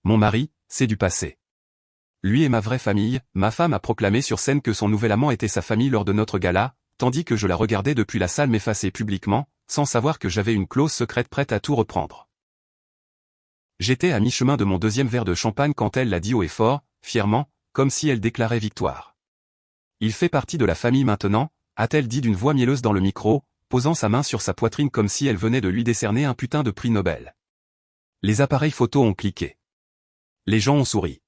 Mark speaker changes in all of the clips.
Speaker 1: Mon mari, c'est du passé. Lui est ma vraie famille. Ma femme a proclamé sur scène que son nouvel amant était sa famille lors de notre gala, tandis que je la regardais depuis la salle m'effacer publiquement, sans savoir que j'avais une clause secrète prête à tout reprendre. J'étais à mi-chemin de mon deuxième verre de champagne quand elle l'a dit haut et fort, fièrement, comme si elle déclarait victoire. Il fait partie de la famille maintenant, a-t-elle dit d'une voix mielleuse dans le micro, posant sa main sur sa poitrine comme si elle venait de lui décerner un putain de prix Nobel. Les appareils photo ont cliqué. Les gens ont souri.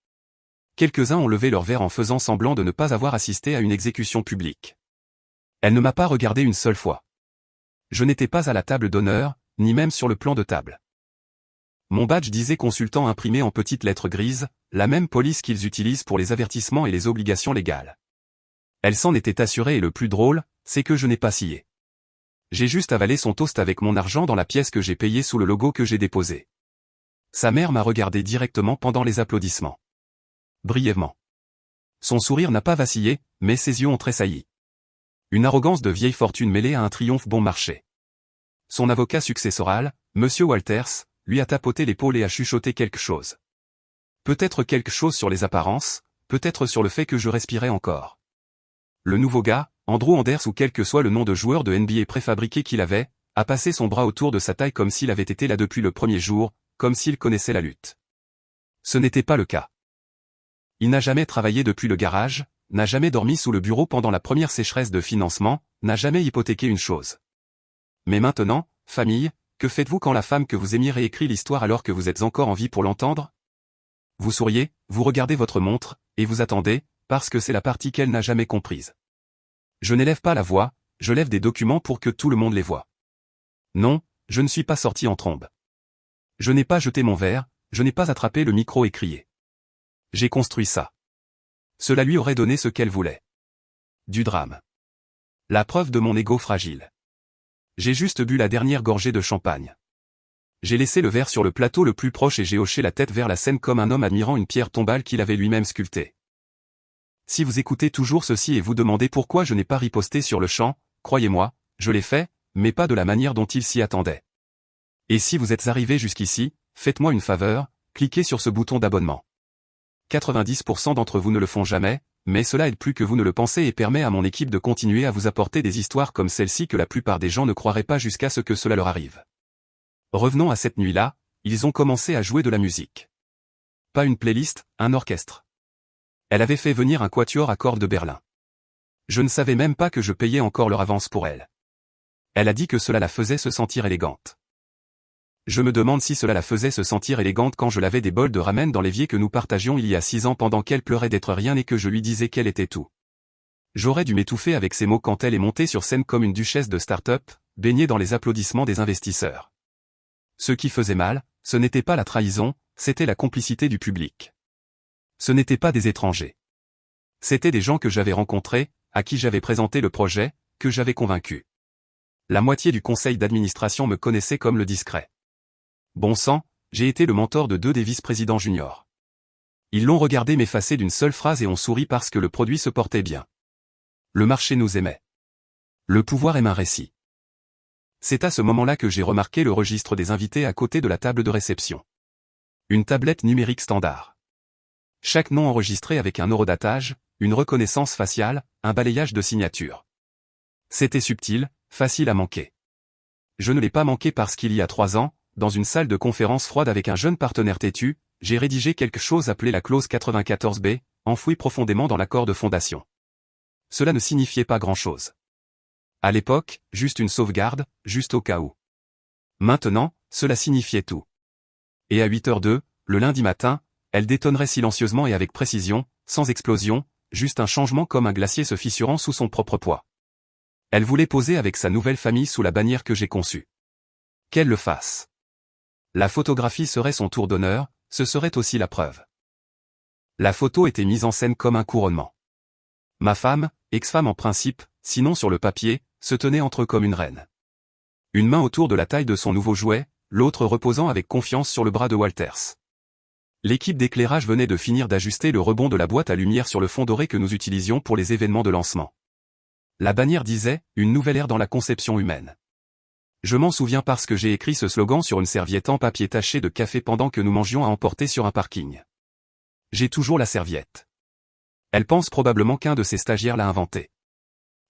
Speaker 1: Quelques-uns ont levé leur verre en faisant semblant de ne pas avoir assisté à une exécution publique. Elle ne m'a pas regardé une seule fois. Je n'étais pas à la table d'honneur, ni même sur le plan de table. Mon badge disait consultant imprimé en petites lettres grises, la même police qu'ils utilisent pour les avertissements et les obligations légales. Elle s'en était assurée et le plus drôle, c'est que je n'ai pas scié. J'ai juste avalé son toast avec mon argent dans la pièce que j'ai payée sous le logo que j'ai déposé. Sa mère m'a regardé directement pendant les applaudissements. Brièvement. Son sourire n'a pas vacillé, mais ses yeux ont tressailli. Une arrogance de vieille fortune mêlée à un triomphe bon marché. Son avocat successoral, Monsieur Walters, lui a tapoté l'épaule et a chuchoté quelque chose. Peut-être quelque chose sur les apparences, peut-être sur le fait que je respirais encore. Le nouveau gars, Andrew Anders ou quel que soit le nom de joueur de NBA préfabriqué qu'il avait, a passé son bras autour de sa taille comme s'il avait été là depuis le premier jour, comme s'il connaissait la lutte. Ce n'était pas le cas. Il n'a jamais travaillé depuis le garage, n'a jamais dormi sous le bureau pendant la première sécheresse de financement, n'a jamais hypothéqué une chose. Mais maintenant, famille, que faites-vous quand la femme que vous aimiez réécrit l'histoire alors que vous êtes encore en vie pour l'entendre? Vous souriez, vous regardez votre montre, et vous attendez, parce que c'est la partie qu'elle n'a jamais comprise. Je n'élève pas la voix, je lève des documents pour que tout le monde les voie. Non, je ne suis pas sorti en trombe. Je n'ai pas jeté mon verre, je n'ai pas attrapé le micro et crié. J'ai construit ça. Cela lui aurait donné ce qu'elle voulait. Du drame. La preuve de mon ego fragile. J'ai juste bu la dernière gorgée de champagne. J'ai laissé le verre sur le plateau le plus proche et j'ai hoché la tête vers la scène comme un homme admirant une pierre tombale qu'il avait lui-même sculptée. Si vous écoutez toujours ceci et vous demandez pourquoi je n'ai pas riposté sur le champ, croyez-moi, je l'ai fait, mais pas de la manière dont il s'y attendait. Et si vous êtes arrivé jusqu'ici, faites-moi une faveur, cliquez sur ce bouton d'abonnement. 90% d'entre vous ne le font jamais, mais cela aide plus que vous ne le pensez et permet à mon équipe de continuer à vous apporter des histoires comme celle-ci que la plupart des gens ne croiraient pas jusqu'à ce que cela leur arrive. Revenons à cette nuit-là, ils ont commencé à jouer de la musique. Pas une playlist, un orchestre. Elle avait fait venir un quatuor à cordes de Berlin. Je ne savais même pas que je payais encore leur avance pour elle. Elle a dit que cela la faisait se sentir élégante. Je me demande si cela la faisait se sentir élégante quand je lavais des bols de ramen dans l'évier que nous partagions il y a 6 ans pendant qu'elle pleurait d'être rien et que je lui disais qu'elle était tout. J'aurais dû m'étouffer avec ces mots quand elle est montée sur scène comme une duchesse de start-up, baignée dans les applaudissements des investisseurs. Ce qui faisait mal, ce n'était pas la trahison, c'était la complicité du public. Ce n'étaient pas des étrangers. C'étaient des gens que j'avais rencontrés, à qui j'avais présenté le projet, que j'avais convaincu. La moitié du conseil d'administration me connaissait comme le discret. Bon sang, j'ai été le mentor de 2 des vice-présidents juniors. Ils l'ont regardé m'effacer d'une seule phrase et ont souri parce que le produit se portait bien. Le marché nous aimait. Le pouvoir aime un récit. C'est à ce moment-là que j'ai remarqué le registre des invités à côté de la table de réception. Une tablette numérique standard. Chaque nom enregistré avec un horodatage, une reconnaissance faciale, un balayage de signature. C'était subtil, facile à manquer. Je ne l'ai pas manqué parce qu'il y a 3 ans, dans une salle de conférence froide avec un jeune partenaire têtu, j'ai rédigé quelque chose appelé la clause 94B, enfouie profondément dans l'accord de fondation. Cela ne signifiait pas grand-chose. À l'époque, juste une sauvegarde, juste au cas où. Maintenant, cela signifiait tout. Et à 8h02, le lundi matin, elle détonnerait silencieusement et avec précision, sans explosion, juste un changement comme un glacier se fissurant sous son propre poids. Elle voulait poser avec sa nouvelle famille sous la bannière que j'ai conçue. Qu'elle le fasse. La photographie serait son tour d'honneur, ce serait aussi la preuve. La photo était mise en scène comme un couronnement. Ma femme, ex-femme en principe, sinon sur le papier, se tenait entre eux comme une reine. Une main autour de la taille de son nouveau jouet, l'autre reposant avec confiance sur le bras de Walters. L'équipe d'éclairage venait de finir d'ajuster le rebond de la boîte à lumière sur le fond doré que nous utilisions pour les événements de lancement. La bannière disait « Une nouvelle ère dans la conception humaine ». Je m'en souviens parce que j'ai écrit ce slogan sur une serviette en papier taché de café pendant que nous mangions à emporter sur un parking. J'ai toujours la serviette. Elle pense probablement qu'un de ses stagiaires l'a inventé.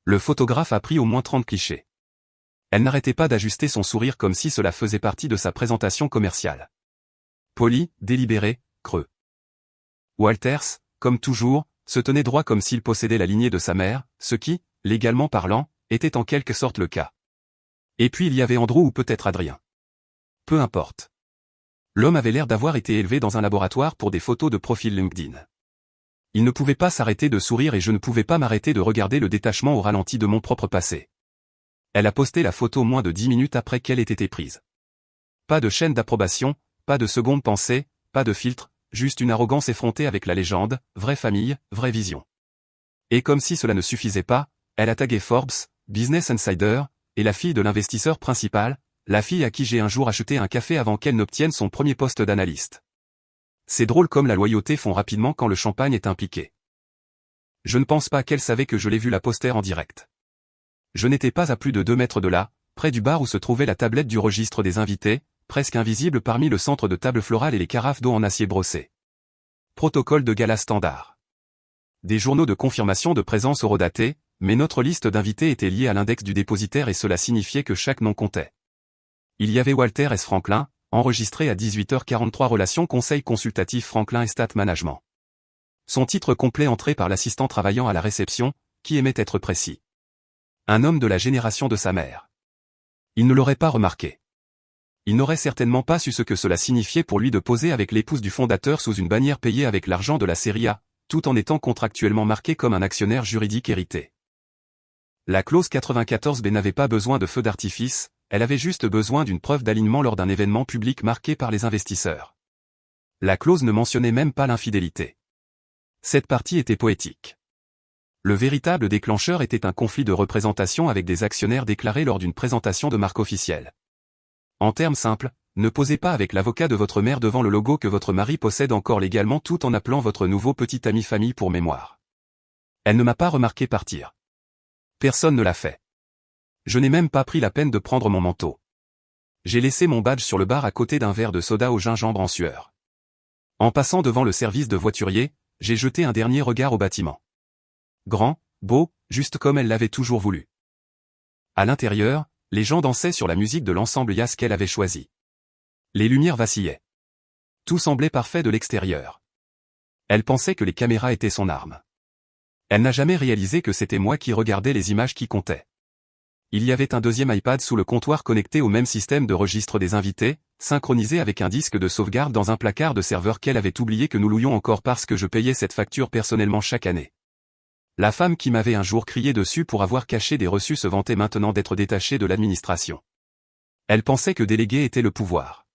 Speaker 1: Le photographe a pris au moins 30 clichés. Elle n'arrêtait pas d'ajuster son sourire comme si cela faisait partie de sa présentation commerciale. Poli, délibéré, creux. Walters, comme toujours, se tenait droit comme s'il possédait la lignée de sa mère, ce qui, légalement parlant, était en quelque sorte le cas. Et puis il y avait Andrew ou peut-être Adrien. Peu importe. L'homme avait l'air d'avoir été élevé dans un laboratoire pour des photos de profil LinkedIn. Il ne pouvait pas s'arrêter de sourire et je ne pouvais pas m'arrêter de regarder le détachement au ralenti de mon propre passé. Elle a posté la photo moins de 10 minutes après qu'elle ait été prise. Pas de chaîne d'approbation, pas de seconde pensée, pas de filtre, juste une arrogance effrontée avec la légende, vraie famille, vraie vision. Et comme si cela ne suffisait pas, elle a tagué Forbes, Business Insider, et la fille de l'investisseur principal, la fille à qui j'ai un jour acheté un café avant qu'elle n'obtienne son premier poste d'analyste. C'est drôle comme la loyauté fond rapidement quand le champagne est impliqué. Je ne pense pas qu'elle savait que je l'ai vu la poster en direct. Je n'étais pas à plus de 2 mètres de là, près du bar où se trouvait la tablette du registre des invités, presque invisible parmi le centre de table florale et les carafes d'eau en acier brossé. Protocole de gala standard. Des journaux de confirmation de présence horodatés, mais notre liste d'invités était liée à l'index du dépositaire et cela signifiait que chaque nom comptait. Il y avait Walter S. Franklin, enregistré à 18h43 Relations Conseil Consultatif Franklin Estate Management. Son titre complet entré par l'assistant travaillant à la réception, qui aimait être précis. Un homme de la génération de sa mère. Il ne l'aurait pas remarqué. Il n'aurait certainement pas su ce que cela signifiait pour lui de poser avec l'épouse du fondateur sous une bannière payée avec l'argent de la série A, tout en étant contractuellement marqué comme un actionnaire juridique hérité. La clause 94B n'avait pas besoin de feu d'artifice, elle avait juste besoin d'une preuve d'alignement lors d'un événement public marqué par les investisseurs. La clause ne mentionnait même pas l'infidélité. Cette partie était poétique. Le véritable déclencheur était un conflit de représentation avec des actionnaires déclarés lors d'une présentation de marque officielle. En termes simples, ne posez pas avec l'avocat de votre mère devant le logo que votre mari possède encore légalement tout en appelant votre nouveau petit ami famille pour mémoire. Elle ne m'a pas remarqué partir. Personne ne l'a fait. Je n'ai même pas pris la peine de prendre mon manteau. J'ai laissé mon badge sur le bar à côté d'un verre de soda au gingembre en sueur. En passant devant le service de voiturier, j'ai jeté un dernier regard au bâtiment. Grand, beau, juste comme elle l'avait toujours voulu. À l'intérieur, les gens dansaient sur la musique de l'ensemble jazz qu'elle avait choisi. Les lumières vacillaient. Tout semblait parfait de l'extérieur. Elle pensait que les caméras étaient son arme. Elle n'a jamais réalisé que c'était moi qui regardais les images qui comptaient. Il y avait un deuxième iPad sous le comptoir connecté au même système de registre des invités, synchronisé avec un disque de sauvegarde dans un placard de serveur qu'elle avait oublié que nous louions encore parce que je payais cette facture personnellement chaque année. La femme qui m'avait un jour crié dessus pour avoir caché des reçus se vantait maintenant d'être détachée de l'administration. Elle pensait que déléguer était le pouvoir.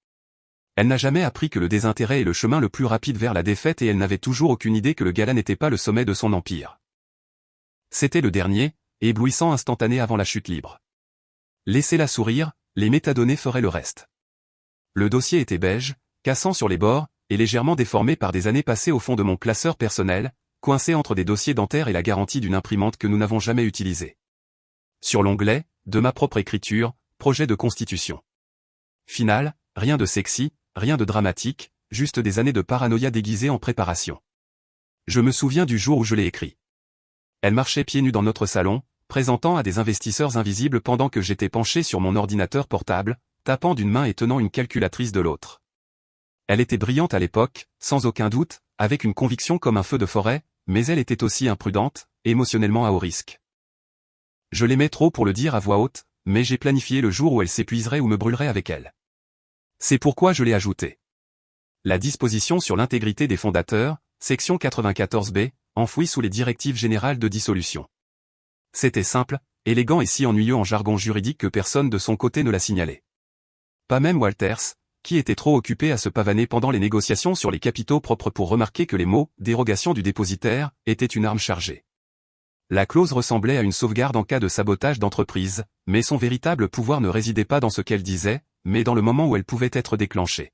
Speaker 1: Elle n'a jamais appris que le désintérêt est le chemin le plus rapide vers la défaite et elle n'avait toujours aucune idée que le gala n'était pas le sommet de son empire. C'était le dernier, éblouissant instantané avant la chute libre. Laissez-la sourire, les métadonnées feraient le reste. Le dossier était beige, cassant sur les bords, et légèrement déformé par des années passées au fond de mon classeur personnel, coincé entre des dossiers dentaires et la garantie d'une imprimante que nous n'avons jamais utilisée. Sur l'onglet, de ma propre écriture, projet de constitution. Final, rien de sexy, rien de dramatique, juste des années de paranoïa déguisée en préparation. Je me souviens du jour où je l'ai écrit. Elle marchait pieds nus dans notre salon, présentant à des investisseurs invisibles pendant que j'étais penché sur mon ordinateur portable, tapant d'une main et tenant une calculatrice de l'autre. Elle était brillante à l'époque, sans aucun doute, avec une conviction comme un feu de forêt, mais elle était aussi imprudente, émotionnellement à haut risque. Je l'aimais trop pour le dire à voix haute, mais j'ai planifié le jour où elle s'épuiserait ou me brûlerait avec elle. C'est pourquoi je l'ai ajouté. La disposition sur l'intégrité des fondateurs, section 94B, enfouie sous les directives générales de dissolution. C'était simple, élégant et si ennuyeux en jargon juridique que personne de son côté ne l'a signalé. Pas même Walters, qui était trop occupé à se pavaner pendant les négociations sur les capitaux propres pour remarquer que les mots « dérogation du dépositaire » étaient une arme chargée. La clause ressemblait à une sauvegarde en cas de sabotage d'entreprise, mais son véritable pouvoir ne résidait pas dans ce qu'elle disait, mais dans le moment où elle pouvait être déclenchée.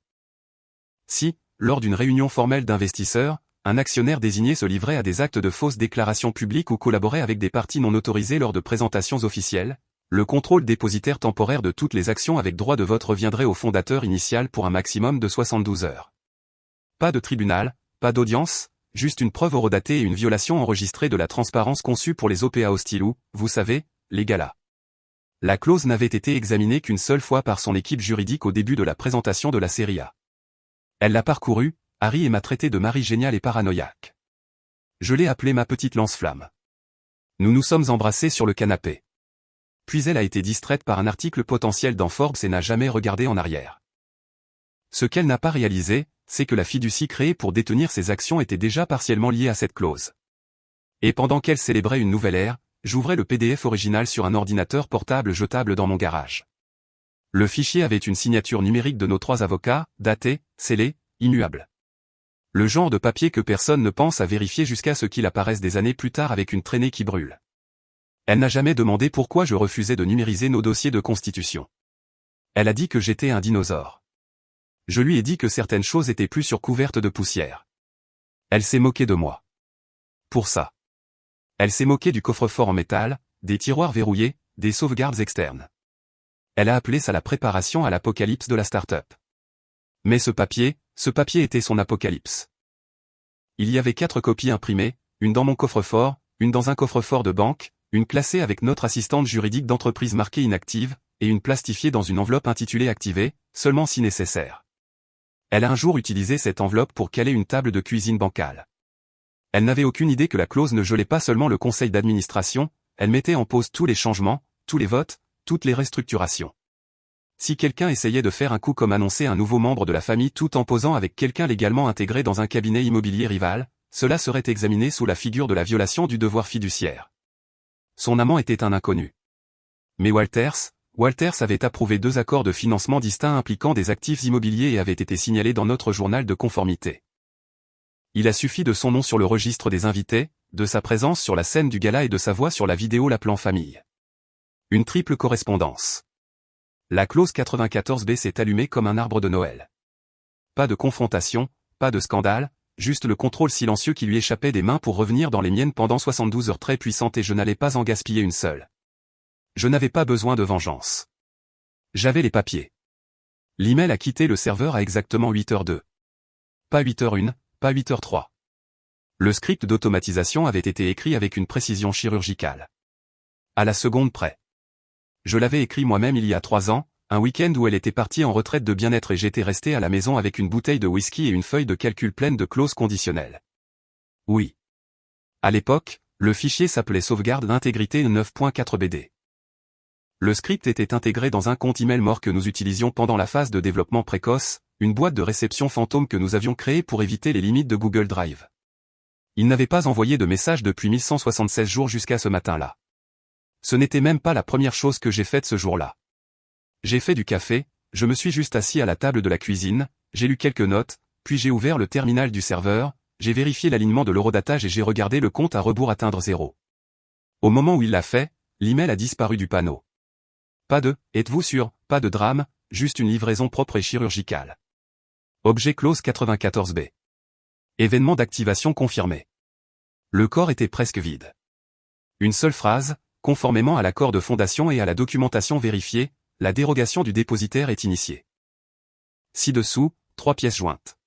Speaker 1: Si, lors d'une réunion formelle d'investisseurs, un actionnaire désigné se livrait à des actes de fausses déclarations publiques ou collaborait avec des parties non autorisées lors de présentations officielles, Le contrôle dépositaire temporaire de toutes les actions avec droit de vote reviendrait au fondateur initial pour un maximum de 72 heures. Pas de tribunal, pas d'audience, juste une preuve horodatée et une violation enregistrée de la transparence conçue pour les OPA hostiles ou, vous savez, les galas. La clause n'avait été examinée qu'une seule fois par son équipe juridique au début de la présentation de la série A. Elle l'a parcourue, Harry et m'a traité de mari génial et paranoïaque. Je l'ai appelée ma petite lance-flamme. Nous nous sommes embrassés sur le canapé. Puis elle a été distraite par un article potentiel dans Forbes et n'a jamais regardé en arrière. Ce qu'elle n'a pas réalisé, c'est que la fiducie créée pour détenir ses actions était déjà partiellement liée à cette clause. Et pendant qu'elle célébrait une nouvelle ère, j'ouvrais le PDF original sur un ordinateur portable jetable dans mon garage. Le fichier avait une signature numérique de nos 3 avocats, datée, scellée, immuable. Le genre de papier que personne ne pense à vérifier jusqu'à ce qu'il apparaisse des années plus tard avec une traînée qui brûle. Elle n'a jamais demandé pourquoi je refusais de numériser nos dossiers de constitution. Elle a dit que j'étais un dinosaure. Je lui ai dit que certaines choses étaient plus surcouvertes de poussière. Elle s'est moquée de moi. Pour ça. Elle s'est moquée du coffre-fort en métal, des tiroirs verrouillés, des sauvegardes externes. Elle a appelé ça la préparation à l'apocalypse de la start-up. Mais ce papier était son apocalypse. Il y avait 4 copies imprimées, une dans mon coffre-fort, une dans un coffre-fort de banque, une classée avec notre assistante juridique d'entreprise marquée inactive, et une plastifiée dans une enveloppe intitulée activée, seulement si nécessaire. Elle a un jour utilisé cette enveloppe pour caler une table de cuisine bancale. Elle n'avait aucune idée que la clause ne gelait pas seulement le conseil d'administration, elle mettait en pause tous les changements, tous les votes, toutes les restructurations. Si quelqu'un essayait de faire un coup comme annoncer un nouveau membre de la famille tout en posant avec quelqu'un légalement intégré dans un cabinet immobilier rival, cela serait examiné sous la figure de la violation du devoir fiduciaire. Son amant était un inconnu. Mais Walters avait approuvé 2 accords de financement distincts impliquant des actifs immobiliers et avait été signalé dans notre journal de conformité. Il a suffi de son nom sur le registre des invités, de sa présence sur la scène du gala et de sa voix sur la vidéo l'appelant famille. Une triple correspondance. La clause 94B s'est allumée comme un arbre de Noël. Pas de confrontation, pas de scandale, juste le contrôle silencieux qui lui échappait des mains pour revenir dans les miennes pendant 72 heures très puissantes et je n'allais pas en gaspiller une seule. Je n'avais pas besoin de vengeance. J'avais les papiers. L'email a quitté le serveur à exactement 8h02. Pas 8h01, pas 8h03. Le script d'automatisation avait été écrit avec une précision chirurgicale. À la seconde près. Je l'avais écrit moi-même il y a 3 ans, un week-end où elle était partie en retraite de bien-être et j'étais resté à la maison avec une bouteille de whisky et une feuille de calcul pleine de clauses conditionnelles. Oui. À l'époque, le fichier s'appelait sauvegarde d'intégrité 9.4 BD. Le script était intégré dans un compte email mort que nous utilisions pendant la phase de développement précoce, une boîte de réception fantôme que nous avions créée pour éviter les limites de Google Drive. Il n'avait pas envoyé de message depuis 1176 jours jusqu'à ce matin-là. Ce n'était même pas la première chose que j'ai faite ce jour-là. J'ai fait du café, je me suis juste assis à la table de la cuisine, j'ai lu quelques notes, puis j'ai ouvert le terminal du serveur, j'ai vérifié l'alignement de l'horodatage et j'ai regardé le compte à rebours atteindre 0. Au moment où il l'a fait, l'email a disparu du panneau. Pas de « êtes-vous sûr ?» pas de drame, juste une livraison propre et chirurgicale. Objet clause 94B. Événement d'activation confirmé. Le corps était presque vide. Une seule phrase, conformément à l'accord de fondation et à la documentation vérifiée, la dérogation du dépositaire est initiée. Ci-dessous, 3 pièces jointes.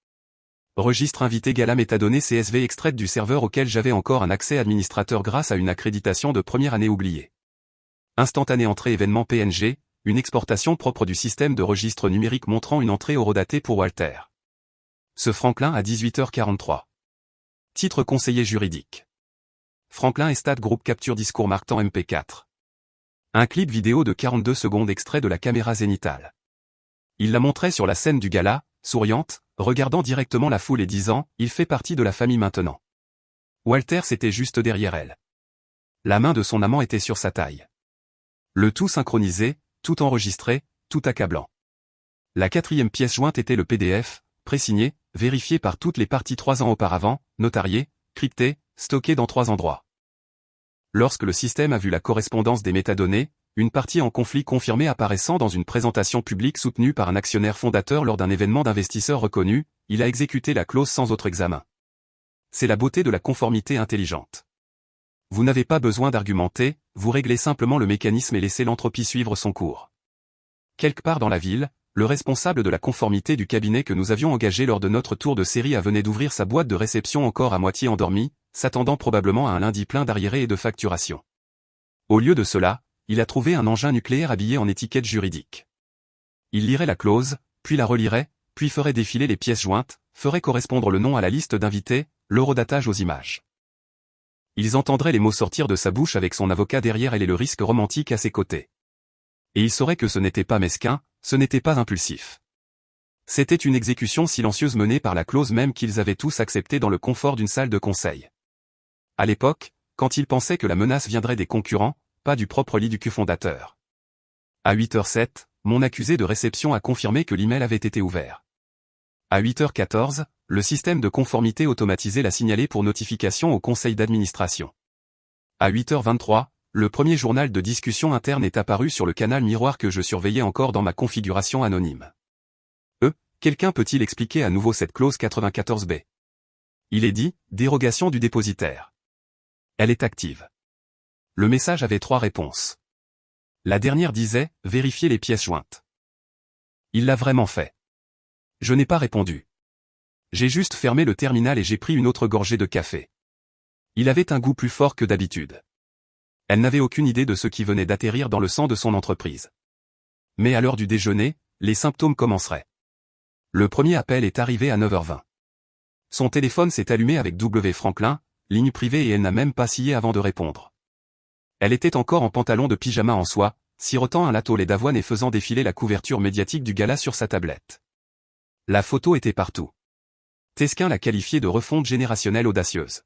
Speaker 1: Registre invité gala métadonnées CSV extraite du serveur auquel j'avais encore un accès administrateur grâce à une accréditation de première année oubliée. Instantané entrée événement PNG, une exportation propre du système de registre numérique montrant une entrée horodatée pour Walter. Ce Franklin à 18h43. Titre conseiller juridique. Franklin Estate Group capture discours marquant MP4. Un clip vidéo de 42 secondes extrait de la caméra zénithale. Il la montrait sur la scène du gala, souriante, regardant directement la foule et disant « Il fait partie de la famille maintenant ». Walter était juste derrière elle. La main de son amant était sur sa taille. Le tout synchronisé, tout enregistré, tout accablant. La 4e pièce jointe était le PDF, présigné, vérifié par toutes les parties 3 ans auparavant, notarié, crypté, stocké dans 3 endroits. Lorsque le système a vu la correspondance des métadonnées, une partie en conflit confirmé apparaissant dans une présentation publique soutenue par un actionnaire fondateur lors d'un événement d'investisseurs reconnu, il a exécuté la clause sans autre examen. C'est la beauté de la conformité intelligente. Vous n'avez pas besoin d'argumenter, vous réglez simplement le mécanisme et laissez l'entropie suivre son cours. Quelque part dans la ville, le responsable de la conformité du cabinet que nous avions engagé lors de notre tour de série venait d'ouvrir sa boîte de réception encore à moitié endormie, s'attendant probablement à un lundi plein d'arriérés et de facturation. Au lieu de cela, il a trouvé un engin nucléaire habillé en étiquette juridique. Il lirait la clause, puis la relirait, puis ferait défiler les pièces jointes, ferait correspondre le nom à la liste d'invités, l'horodatage aux images. Ils entendraient les mots sortir de sa bouche avec son avocat derrière elle et le risque romantique à ses côtés. Et ils sauraient que ce n'était pas mesquin, ce n'était pas impulsif. C'était une exécution silencieuse menée par la clause même qu'ils avaient tous acceptée dans le confort d'une salle de conseil. À l'époque, quand ils pensaient que la menace viendrait des concurrents, pas du propre lit du cofondateur. À 8h07, mon accusé de réception a confirmé que l'email avait été ouvert. À 8h14, le système de conformité automatisé l'a signalé pour notification au conseil d'administration. À 8h23, le premier journal de discussion interne est apparu sur le canal miroir que je surveillais encore dans ma configuration anonyme. Quelqu'un peut-il expliquer à nouveau cette clause 94B? Il est dit, dérogation du dépositaire. Elle est active. Le message avait 3 réponses. La dernière disait, vérifiez les pièces jointes. Il l'a vraiment fait. Je n'ai pas répondu. J'ai juste fermé le terminal et j'ai pris une autre gorgée de café. Il avait un goût plus fort que d'habitude. Elle n'avait aucune idée de ce qui venait d'atterrir dans le sang de son entreprise. Mais à l'heure du déjeuner, les symptômes commenceraient. Le premier appel est arrivé à 9h20. Son téléphone s'est allumé avec W. Franklin, ligne privée et elle n'a même pas scié avant de répondre. Elle était encore en pantalon de pyjama en soie, sirotant un latte au lait d'avoine et faisant défiler la couverture médiatique du gala sur sa tablette. La photo était partout. Tesquin l'a qualifiée de refonte générationnelle audacieuse.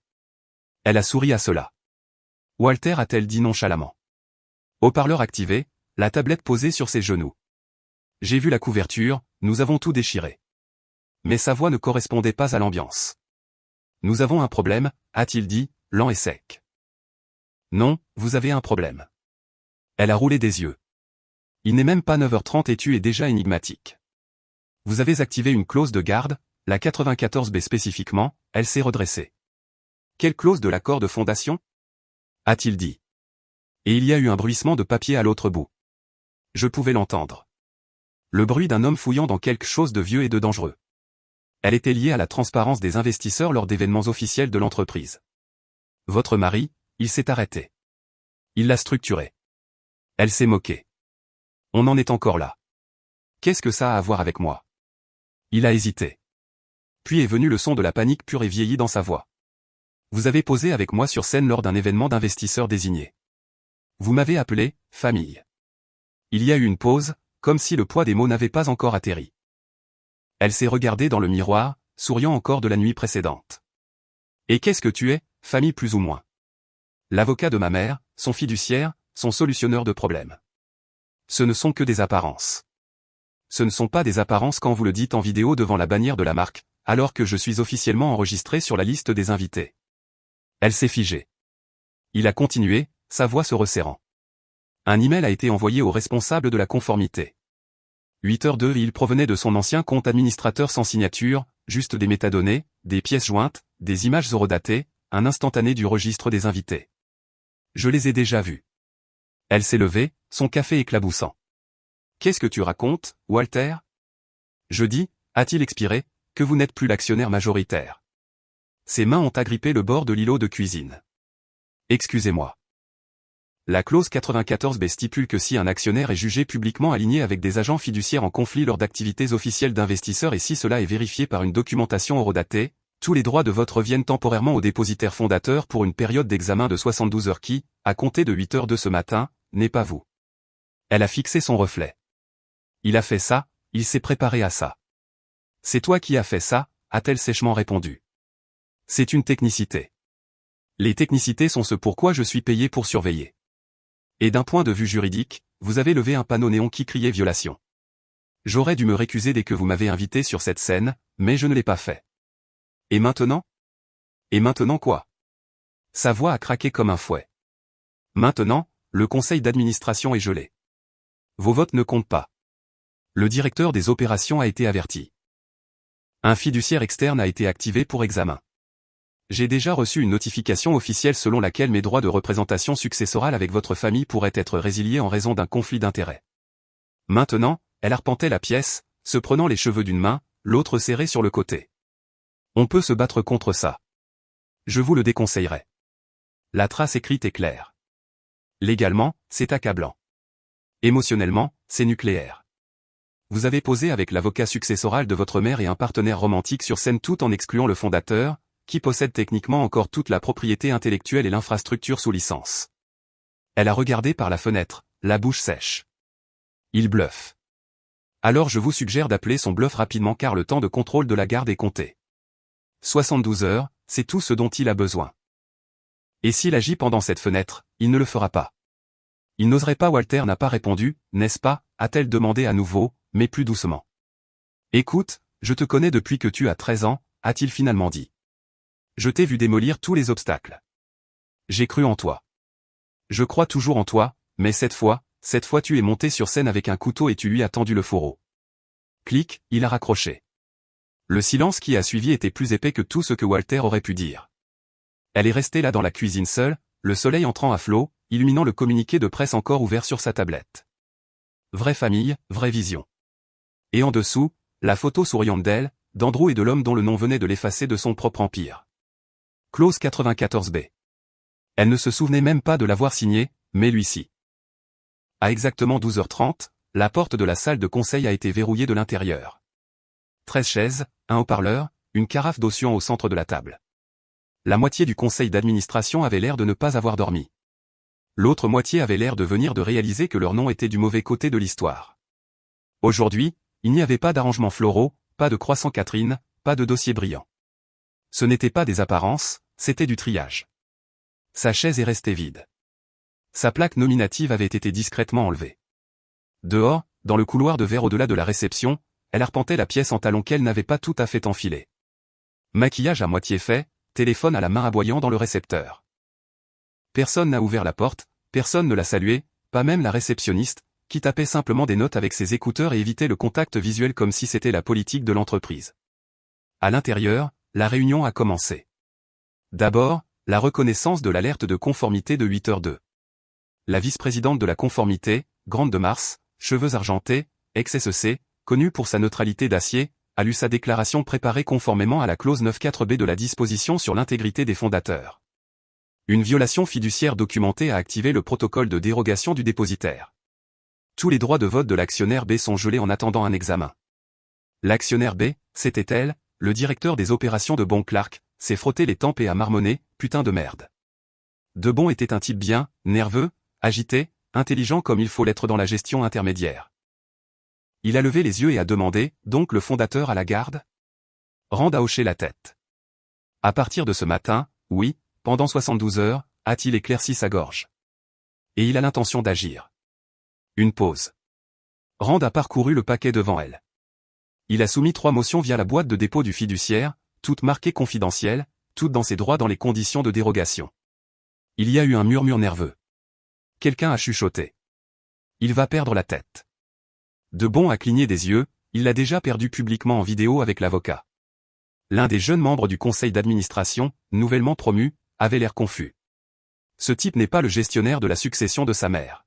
Speaker 1: Elle a souri à cela. Walter a-t-elle dit nonchalamment. Haut-parleur activé, la tablette posée sur ses genoux. J'ai vu la couverture, nous avons tout déchiré. Mais sa voix ne correspondait pas à l'ambiance. Nous avons un problème, a-t-il dit, lent et sec. Non, vous avez un problème. Elle a roulé des yeux. Il n'est même pas 9h30 et tu es déjà énigmatique. Vous avez activé une clause de garde, la 94B spécifiquement, elle s'est redressée. Quelle clause de l'accord de fondation? A-t-il dit. Et il y a eu un bruissement de papier à l'autre bout. Je pouvais l'entendre. Le bruit d'un homme fouillant dans quelque chose de vieux et de dangereux. Elle était liée à la transparence des investisseurs lors d'événements officiels de l'entreprise. Votre mari, il s'est arrêté. Il l'a structuré. Elle s'est moquée. On en est encore là. Qu'est-ce que ça a à voir avec moi? Il a hésité. Puis est venu le son de la panique pure et vieillie dans sa voix. Vous avez posé avec moi sur scène lors d'un événement d'investisseurs désignés. Vous m'avez appelé, famille. Il y a eu une pause, comme si le poids des mots n'avait pas encore atterri. Elle s'est regardée dans le miroir, souriant encore de la nuit précédente. Et qu'est-ce que tu es, famille plus ou moins? L'avocat de ma mère, son fiduciaire, son solutionneur de problèmes. Ce ne sont que des apparences. Ce ne sont pas des apparences quand vous le dites en vidéo devant la bannière de la marque, alors que je suis officiellement enregistré sur la liste des invités. Elle s'est figée. Il a continué, sa voix se resserrant. Un email a été envoyé au responsable de la conformité. 8h02 il provenait de son ancien compte administrateur sans signature, juste des métadonnées, des pièces jointes, des images horodatées, un instantané du registre des invités. Je les ai déjà vus. Elle s'est levée, son café éclaboussant. Qu'est-ce que tu racontes, Walter? Je dis, a-t-il expiré, que vous n'êtes plus l'actionnaire majoritaire. Ses mains ont agrippé le bord de l'îlot de cuisine. Excusez-moi. La clause 94B stipule que si un actionnaire est jugé publiquement aligné avec des agents fiduciaires en conflit lors d'activités officielles d'investisseurs et si cela est vérifié par une documentation horodatée, tous les droits de vote reviennent temporairement au dépositaire fondateur pour une période d'examen de 72 heures qui, à compter de 8h de ce matin, n'est pas vous. Elle a fixé son reflet. Il a fait ça, il s'est préparé à ça. C'est toi qui as fait ça, a-t-elle sèchement répondu. C'est une technicité. Les technicités sont ce pourquoi je suis payé pour surveiller. Et d'un point de vue juridique, vous avez levé un panneau néon qui criait violation. J'aurais dû me récuser dès que vous m'avez invité sur cette scène, mais je ne l'ai pas fait. Et maintenant? Et maintenant quoi? Sa voix a craqué comme un fouet. Maintenant, le conseil d'administration est gelé. Vos votes ne comptent pas. Le directeur des opérations a été averti. Un fiduciaire externe a été activé pour examen. J'ai déjà reçu une notification officielle selon laquelle mes droits de représentation successorale avec votre famille pourraient être résiliés en raison d'un conflit d'intérêts. Maintenant, elle arpentait la pièce, se prenant les cheveux d'une main, l'autre serrée sur le côté. On peut se battre contre ça. Je vous le déconseillerais. La trace écrite est claire. Légalement, c'est accablant. Émotionnellement, c'est nucléaire. Vous avez posé avec l'avocat successoral de votre mère et un partenaire romantique sur scène tout en excluant le fondateur, qui possède techniquement encore toute la propriété intellectuelle et l'infrastructure sous licence. Elle a regardé par la fenêtre, la bouche sèche. Il bluffe. Alors je vous suggère d'appeler son bluff rapidement car le temps de contrôle de la garde est compté. 72 heures, c'est tout ce dont il a besoin. Et s'il agit pendant cette fenêtre, il ne le fera pas. Il n'oserait pas. Walter n'a pas répondu, n'est-ce pas, a-t-elle demandé à nouveau, mais plus doucement. Écoute, je te connais depuis que tu as 13 ans, a-t-il finalement dit. Je t'ai vu démolir tous les obstacles. J'ai cru en toi. Je crois toujours en toi, mais cette fois tu es monté sur scène avec un couteau et tu lui as tendu le fourreau. Clic, il a raccroché. Le silence qui a suivi était plus épais que tout ce que Walter aurait pu dire. Elle est restée là dans la cuisine seule, le soleil entrant à flot, illuminant le communiqué de presse encore ouvert sur sa tablette. Vraie famille, vraie vision. Et en dessous, la photo souriante d'elle, d'Andrew et de l'homme dont le nom venait de l'effacer de son propre empire. Clause 94b. Elle ne se souvenait même pas de l'avoir signé, mais lui-ci. À exactement 12h30, la porte de la salle de conseil a été verrouillée de l'intérieur. 13 chaises, un haut-parleur, une carafe d'océan au centre de la table. La moitié du conseil d'administration avait l'air de ne pas avoir dormi. L'autre moitié avait l'air de venir de réaliser que leur nom était du mauvais côté de l'histoire. Aujourd'hui, il n'y avait pas d'arrangements floraux, pas de croissant Catherine, pas de dossier brillant. Ce n'était pas des apparences, c'était du triage. Sa chaise est restée vide. Sa plaque nominative avait été discrètement enlevée. Dehors, dans le couloir de verre au-delà de la réception, elle arpentait la pièce en talons qu'elle n'avait pas tout à fait enfilés. Maquillage à moitié fait, téléphone à la main aboyant dans le récepteur. Personne n'a ouvert la porte, personne ne l'a salué, pas même la réceptionniste, qui tapait simplement des notes avec ses écouteurs et évitait le contact visuel comme si c'était la politique de l'entreprise. À l'intérieur, la réunion a commencé. D'abord, la reconnaissance de l'alerte de conformité de 8h02. La vice-présidente de la conformité, Grande de Mars, cheveux argentés, ex-SEC, connue pour sa neutralité d'acier, a lu sa déclaration préparée conformément à la clause 9.4b de la disposition sur l'intégrité des fondateurs. Une violation fiduciaire documentée a activé le protocole de dérogation du dépositaire. Tous les droits de vote de l'actionnaire B sont gelés en attendant un examen. L'actionnaire B, c'était elle, le directeur des opérations de Bon Clark, s'est frotté les tempes et a marmonné, putain de merde. De Bon était un type bien, nerveux, agité, intelligent comme il faut l'être dans la gestion intermédiaire. Il a levé les yeux et a demandé, donc le fondateur à la garde ? Rand a hoché la tête. À partir de ce matin, oui, pendant 72 heures, a-t-il éclairci sa gorge. Et il a l'intention d'agir. Une pause. Rand a parcouru le paquet devant elle. Il a soumis 3 motions via la boîte de dépôt du fiduciaire, toutes marquées confidentielles, toutes dans ses droits dans les conditions de dérogation. Il y a eu un murmure nerveux. Quelqu'un a chuchoté. Il va perdre la tête. De Bon a cligné des yeux, il l'a déjà perdu publiquement en vidéo avec l'avocat. L'un des jeunes membres du conseil d'administration, nouvellement promu, avait l'air confus. Ce type n'est pas le gestionnaire de la succession de sa mère.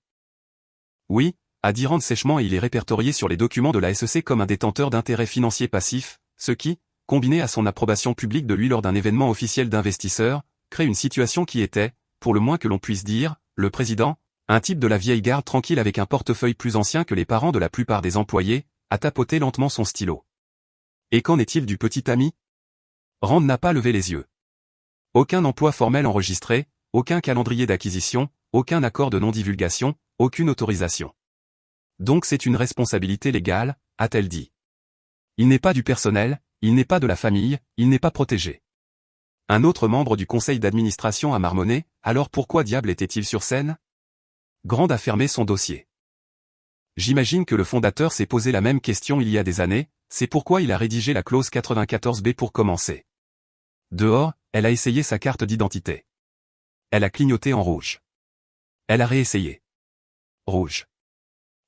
Speaker 1: Oui, a dit Rand sèchement et il est répertorié sur les documents de la SEC comme un détenteur d'intérêts financiers passifs, ce qui, combiné à son approbation publique de lui lors d'un événement officiel d'investisseurs, crée une situation qui était, pour le moins que l'on puisse dire, le président, un type de la vieille garde tranquille avec un portefeuille plus ancien que les parents de la plupart des employés, a tapoté lentement son stylo. Et qu'en est-il du petit ami ? Rand n'a pas levé les yeux. Aucun emploi formel enregistré, aucun calendrier d'acquisition, aucun accord de non-divulgation, aucune autorisation. Donc c'est une responsabilité légale, a-t-elle dit. Il n'est pas du personnel, il n'est pas de la famille, il n'est pas protégé. Un autre membre du conseil d'administration a marmonné, alors pourquoi diable était-il sur scène ? Grand a fermé son dossier. J'imagine que le fondateur s'est posé la même question il y a des années, c'est pourquoi il a rédigé la clause 94b pour commencer. Dehors, elle a essayé sa carte d'identité. Elle a clignoté en rouge. Elle a réessayé. Rouge.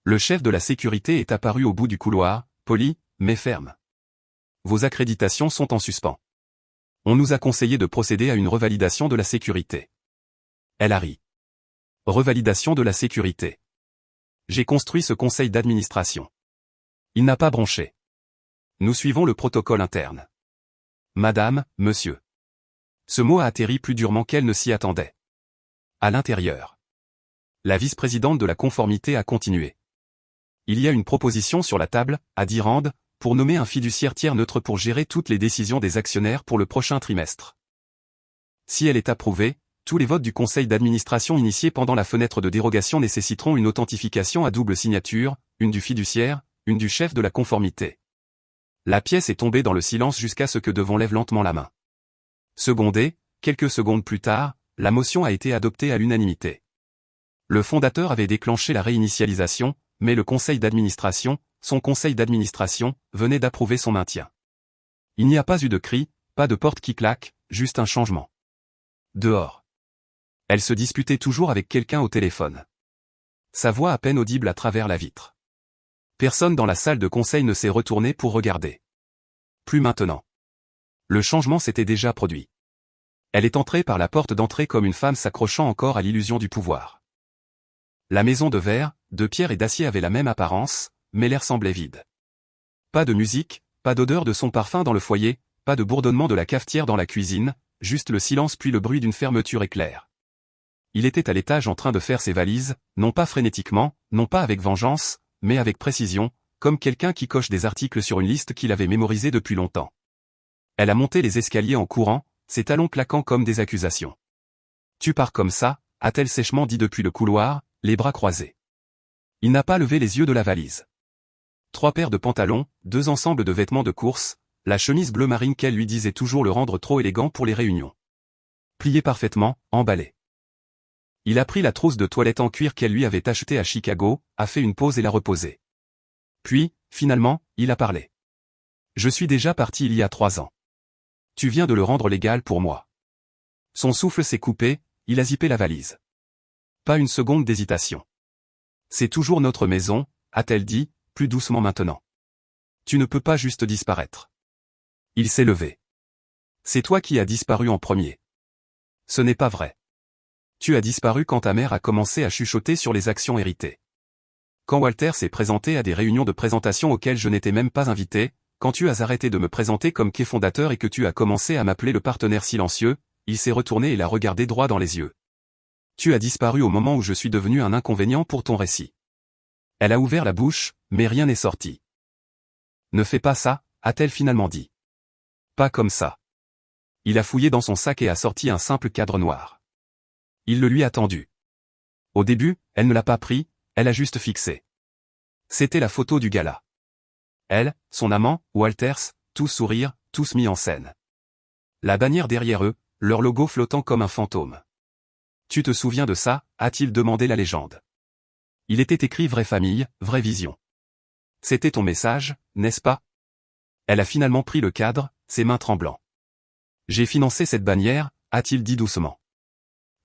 Speaker 1: Le chef de la sécurité est apparu au bout du couloir, poli, mais ferme. Vos accréditations sont en suspens. On nous a conseillé de procéder à une revalidation de la sécurité. Elle a ri. Revalidation de la sécurité. J'ai construit ce conseil d'administration. Il n'a pas bronché. Nous suivons le protocole interne. Madame, monsieur. Ce mot a atterri plus durement qu'elle ne s'y attendait. À l'intérieur. La vice-présidente de la conformité a continué. Il y a une proposition sur la table, a dit Rand, pour nommer un fiduciaire tiers neutre pour gérer toutes les décisions des actionnaires pour le prochain trimestre. Si elle est approuvée, tous les votes du conseil d'administration initiés pendant la fenêtre de dérogation nécessiteront une authentification à double signature, une du fiduciaire, une du chef de la conformité. La pièce est tombée dans le silence jusqu'à ce que Devon lève lentement la main. Secondé, quelques secondes plus tard, la motion a été adoptée à l'unanimité. Le fondateur avait déclenché la réinitialisation, mais le conseil d'administration, son conseil d'administration, venait d'approuver son maintien. Il n'y a pas eu de cri, pas de porte qui claque, juste un changement. Dehors. Elle se disputait toujours avec quelqu'un au téléphone. Sa voix à peine audible à travers la vitre. Personne dans la salle de conseil ne s'est retourné pour regarder. Plus maintenant. Le changement s'était déjà produit. Elle est entrée par la porte d'entrée comme une femme s'accrochant encore à l'illusion du pouvoir. La maison de verre, de pierre et d'acier avait la même apparence, mais l'air semblait vide. Pas de musique, pas d'odeur de son parfum dans le foyer, pas de bourdonnement de la cafetière dans la cuisine, juste le silence puis le bruit d'une fermeture éclair. Il était à l'étage en train de faire ses valises, non pas frénétiquement, non pas avec vengeance, mais avec précision, comme quelqu'un qui coche des articles sur une liste qu'il avait mémorisée depuis longtemps. Elle a monté les escaliers en courant, ses talons claquant comme des accusations. « Tu pars comme ça » a-t-elle sèchement dit depuis le couloir, les bras croisés. Il n'a pas levé les yeux de la valise. 3 paires de pantalons, 2 ensembles de vêtements de course, la chemise bleu marine qu'elle lui disait toujours le rendre trop élégant pour les réunions. Plié parfaitement, emballé. Il a pris la trousse de toilette en cuir qu'elle lui avait achetée à Chicago, a fait une pause et l'a reposée. Puis, finalement, il a parlé. « Je suis déjà parti il y a 3 ans. Tu viens de le rendre légal pour moi. » Son souffle s'est coupé, il a zippé la valise. Pas une seconde d'hésitation. « C'est toujours notre maison, » a-t-elle dit, plus doucement maintenant. « Tu ne peux pas juste disparaître. » Il s'est levé. « C'est toi qui as disparu en premier. » Ce n'est pas vrai. Tu as disparu quand ta mère a commencé à chuchoter sur les actions héritées. Quand Walter s'est présenté à des réunions de présentation auxquelles je n'étais même pas invité, quand tu as arrêté de me présenter comme fondateur et que tu as commencé à m'appeler le partenaire silencieux, il s'est retourné et l'a regardé droit dans les yeux. Tu as disparu au moment où je suis devenu un inconvénient pour ton récit. Elle a ouvert la bouche, mais rien n'est sorti. Ne fais pas ça, a-t-elle finalement dit. Pas comme ça. Il a fouillé dans son sac et a sorti un simple cadre noir. Il le lui a tendu. Au début, elle ne l'a pas pris, elle a juste fixé. C'était la photo du gala. Elle, son amant, Walters, tous sourires, tous mis en scène. La bannière derrière eux, leur logo flottant comme un fantôme. Tu te souviens de ça, a-t-il demandé la légende. Il était écrit vraie famille, vraie vision. C'était ton message, n'est-ce pas? Elle a finalement pris le cadre, ses mains tremblant. J'ai financé cette bannière, a-t-il dit doucement.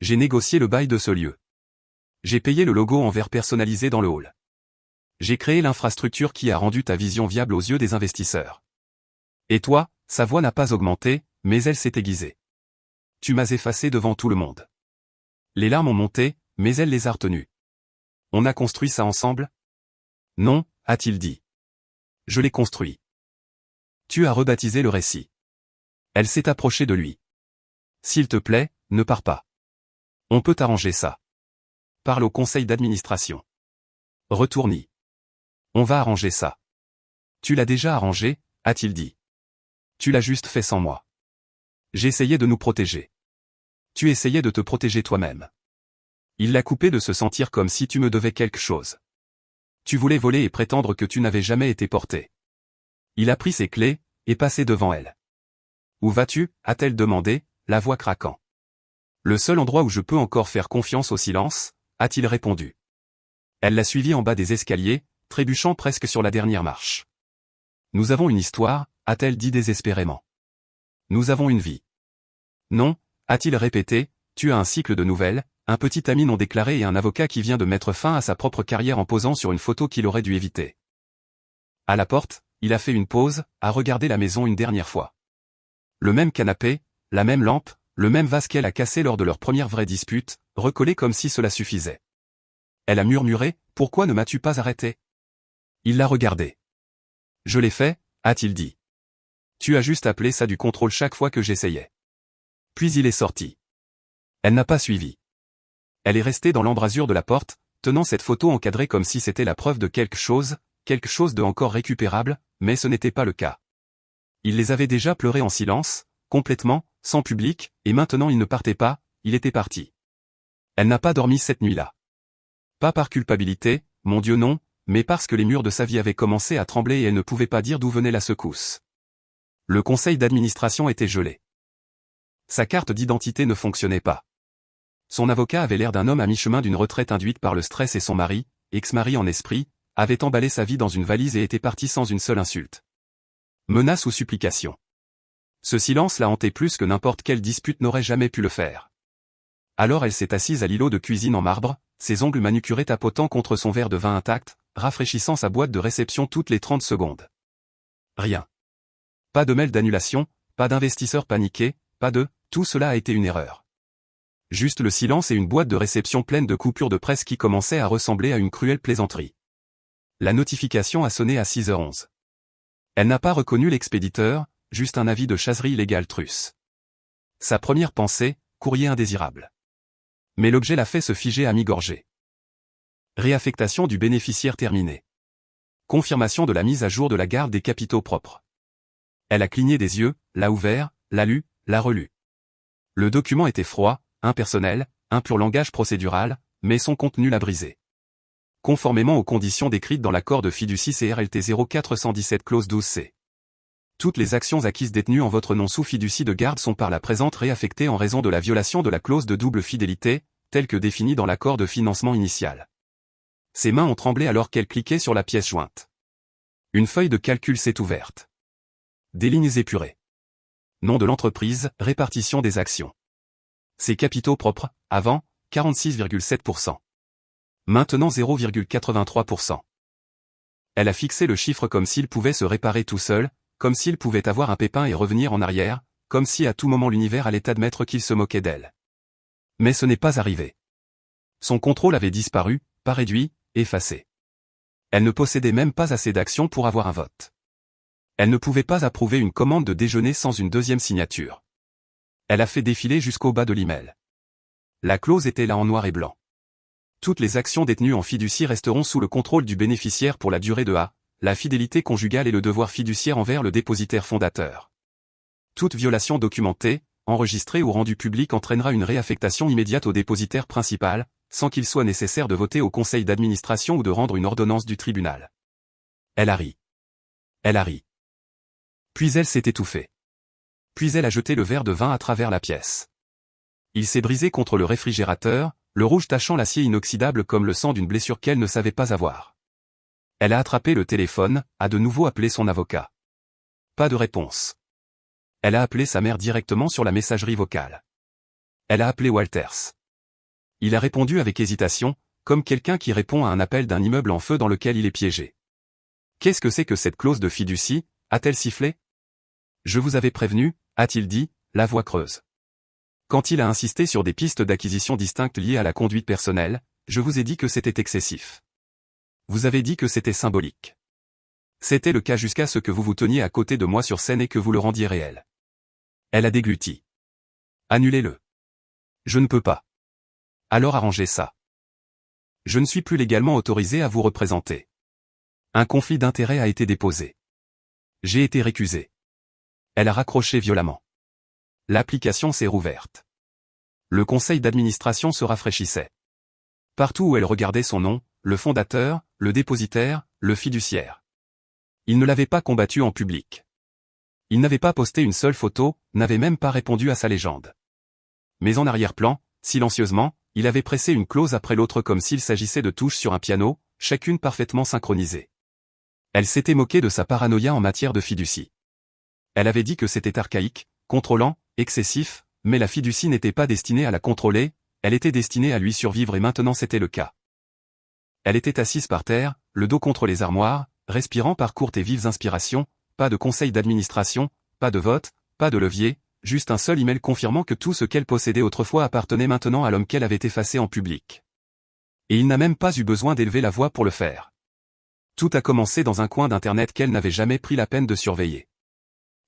Speaker 1: J'ai négocié le bail de ce lieu. J'ai payé le logo en verre personnalisé dans le hall. J'ai créé l'infrastructure qui a rendu ta vision viable aux yeux des investisseurs. Et toi, sa voix n'a pas augmenté, mais elle s'est aiguisée. Tu m'as effacé devant tout le monde. Les larmes ont monté, mais elle les a retenues. On a construit ça ensemble? Non, a-t-il dit. Je l'ai construit. Tu as rebaptisé le récit. Elle s'est approchée de lui. S'il te plaît, ne pars pas. On peut arranger ça. Parle au conseil d'administration. Retourne-y. On va arranger ça. Tu l'as déjà arrangé, a-t-il dit. Tu l'as juste fait sans moi. J'essayais de nous protéger. Tu essayais de te protéger toi-même. Il l'a coupé de se sentir comme si tu me devais quelque chose. Tu voulais voler et prétendre que tu n'avais jamais été porté. Il a pris ses clés, et passé devant elle. Où vas-tu, a-t-elle demandé, la voix craquant. Le seul endroit où je peux encore faire confiance au silence, a-t-il répondu. Elle l'a suivi en bas des escaliers, trébuchant presque sur la dernière marche. Nous avons une histoire, a-t-elle dit désespérément. Nous avons une vie. Non, a-t-il répété, tu as un cycle de nouvelles, un petit ami non déclaré et un avocat qui vient de mettre fin à sa propre carrière en posant sur une photo qu'il aurait dû éviter. À la porte, il a fait une pause, a regardé la maison une dernière fois. Le même canapé, la même lampe, le même vase qu'elle a cassé lors de leur première vraie dispute, recollé comme si cela suffisait. Elle a murmuré, « Pourquoi ne m'as-tu pas arrêté ?» Il l'a regardé. « Je l'ai fait, » a-t-il dit. « Tu as juste appelé ça du contrôle chaque fois que j'essayais. » Puis il est sorti. Elle n'a pas suivi. Elle est restée dans l'embrasure de la porte, tenant cette photo encadrée comme si c'était la preuve de quelque chose de encore récupérable, mais ce n'était pas le cas. Il les avait déjà pleurés en silence, complètement, sans public, et maintenant il ne partait pas, il était parti. Elle n'a pas dormi cette nuit-là. Pas par culpabilité, mon Dieu non, mais parce que les murs de sa vie avaient commencé à trembler et elle ne pouvait pas dire d'où venait la secousse. Le conseil d'administration était gelé. Sa carte d'identité ne fonctionnait pas. Son avocat avait l'air d'un homme à mi-chemin d'une retraite induite par le stress et son mari, ex-mari en esprit, avait emballé sa vie dans une valise et était parti sans une seule insulte. Menace ou supplication. Ce silence l'a hanté plus que n'importe quelle dispute n'aurait jamais pu le faire. Alors elle s'est assise à l'îlot de cuisine en marbre, ses ongles manucurés tapotant contre son verre de vin intact, rafraîchissant sa boîte de réception toutes les 30 secondes. Rien. Pas de mail d'annulation, pas d'investisseurs paniqués, pas de « tout cela a été une erreur ». Juste le silence et une boîte de réception pleine de coupures de presse qui commençaient à ressembler à une cruelle plaisanterie. La notification a sonné à 6h11. Elle n'a pas reconnu l'expéditeur, juste un avis de chasserie illégale truce. Sa première pensée, courrier indésirable. Mais l'objet l'a fait se figer à mi-gorgée. Réaffectation du bénéficiaire terminée. Confirmation de la mise à jour de la garde des capitaux propres. Elle a cligné des yeux, l'a ouvert, l'a lu, l'a relu. Le document était froid, impersonnel, un pur langage procédural, mais son contenu l'a brisé. Conformément aux conditions décrites dans l'accord de fiducie CRLT 0417 clause 12C. Toutes les actions acquises détenues en votre nom sous fiducie de garde sont par la présente réaffectées en raison de la violation de la clause de double fidélité, telle que définie dans l'accord de financement initial. Ses mains ont tremblé alors qu'elle cliquait sur la pièce jointe. Une feuille de calcul s'est ouverte. Des lignes épurées. Nom de l'entreprise, répartition des actions. Ses capitaux propres, avant, 46,7%. Maintenant 0,83%. Elle a fixé le chiffre comme s'il pouvait se réparer tout seul, comme s'il pouvait avoir un pépin et revenir en arrière, comme si à tout moment l'univers allait admettre qu'il se moquait d'elle. Mais ce n'est pas arrivé. Son contrôle avait disparu, pas réduit, effacé. Elle ne possédait même pas assez d'actions pour avoir un vote. Elle ne pouvait pas approuver une commande de déjeuner sans une deuxième signature. Elle a fait défiler jusqu'au bas de l'email. La clause était là en noir et blanc. Toutes les actions détenues en fiducie resteront sous le contrôle du bénéficiaire pour la durée de A, la fidélité conjugale et le devoir fiduciaire envers le dépositaire fondateur. Toute violation documentée, enregistrée ou rendue publique entraînera une réaffectation immédiate au dépositaire principal, sans qu'il soit nécessaire de voter au conseil d'administration ou de rendre une ordonnance du tribunal. Elle a ri. Elle a ri. Puis elle s'est étouffée. Puis elle a jeté le verre de vin à travers la pièce. Il s'est brisé contre le réfrigérateur, le rouge tachant l'acier inoxydable comme le sang d'une blessure qu'elle ne savait pas avoir. Elle a attrapé le téléphone, a de nouveau appelé son avocat. Pas de réponse. Elle a appelé sa mère directement sur la messagerie vocale. Elle a appelé Walters. Il a répondu avec hésitation, comme quelqu'un qui répond à un appel d'un immeuble en feu dans lequel il est piégé. Qu'est-ce que c'est que cette clause de fiducie, a-t-elle sifflé? Je vous avais prévenu, a-t-il dit, la voix creuse. Quand il a insisté sur des pistes d'acquisition distinctes liées à la conduite personnelle, je vous ai dit que c'était excessif. Vous avez dit que c'était symbolique. C'était le cas jusqu'à ce que vous vous teniez à côté de moi sur scène et que vous le rendiez réel. Elle a dégluti. Annulez-le. Je ne peux pas. Alors arrangez ça. Je ne suis plus légalement autorisé à vous représenter. Un conflit d'intérêts a été déposé. J'ai été récusé. Elle a raccroché violemment. L'application s'est rouverte. Le conseil d'administration se rafraîchissait. Partout où elle regardait son nom, le fondateur, le dépositaire, le fiduciaire. Il ne l'avait pas combattu en public. Il n'avait pas posté une seule photo, n'avait même pas répondu à sa légende. Mais en arrière-plan, silencieusement, il avait pressé une clause après l'autre comme s'il s'agissait de touches sur un piano, chacune parfaitement synchronisée. Elle s'était moquée de sa paranoïa en matière de fiducie. Elle avait dit que c'était archaïque, contrôlant, excessif, mais la fiducie n'était pas destinée à la contrôler, elle était destinée à lui survivre et maintenant c'était le cas. Elle était assise par terre, le dos contre les armoires, respirant par courtes et vives inspirations, pas de conseil d'administration, pas de vote, pas de levier, juste un seul email confirmant que tout ce qu'elle possédait autrefois appartenait maintenant à l'homme qu'elle avait effacé en public. Et il n'a même pas eu besoin d'élever la voix pour le faire. Tout a commencé dans un coin d'internet qu'elle n'avait jamais pris la peine de surveiller.